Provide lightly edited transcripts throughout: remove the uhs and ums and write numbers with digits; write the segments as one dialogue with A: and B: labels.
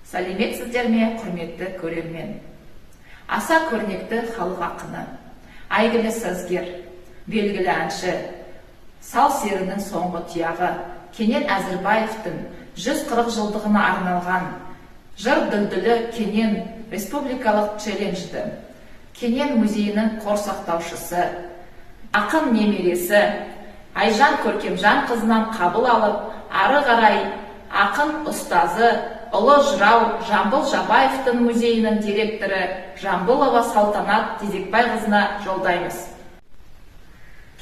A: Сәлеметсіздер ме, құрметті көрермен? Аса көрнекті халық ақыны, әйгілі сазгер, белгілі әнші, сал серінің соңғы тұяғы Кенен Әзірбаевтың 140 жылдығына арналған жыр дүлдүлі Кенен республикалық челленджді Кенен музейінің қор сақтаушысы, ақын немересі Айжан Көркемжан қызынан қабыл алып, ары қарай ақын ұстазы ұлы жырау Жамбыл Жабаевтың музейінің директоры Жамбылова Салтанат Тезекбай қызына жолдаймыз.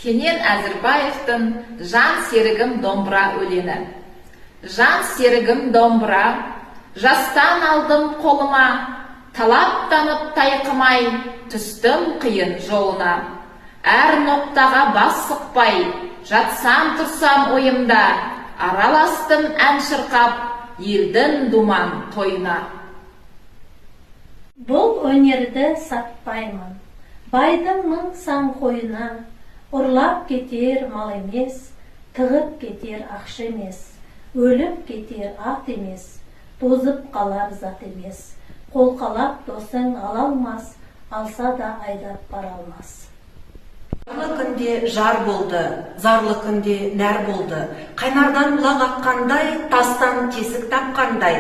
A: Кенен Әзірбаевтың «Жан серігім домбыра» өлеңі. Жан серігім домбыра, жастан алдым қолыма, талаптанып тайқымай, түстім қиын жолына. Әр ноқтаға бас сұқпай, жатсам тұрсам ойымда, араластым ән шырқап, елдің думан тойына.
B: Бұл өнерді сатпаймын, байдың мың сан қойына, ұрлап кетер мал емес, тығып кетер ақша емес, өліп кетер ат емес, тозып қалар зат емес, қолқалап досың ала алмас, алса да айдап бара алмас.
C: Зарлы күнде жар болды, зарлы күнде нәр болды, қайнардан бұлақ аққандай, тастан тесік тапқандай,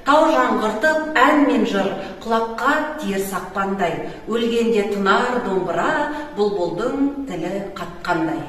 C: тау жаңғыртып ән мен жыр, құлаққа тиер сақпандай, өлгенде тынар домбыра, бұлбұлдың тілі қатқандай.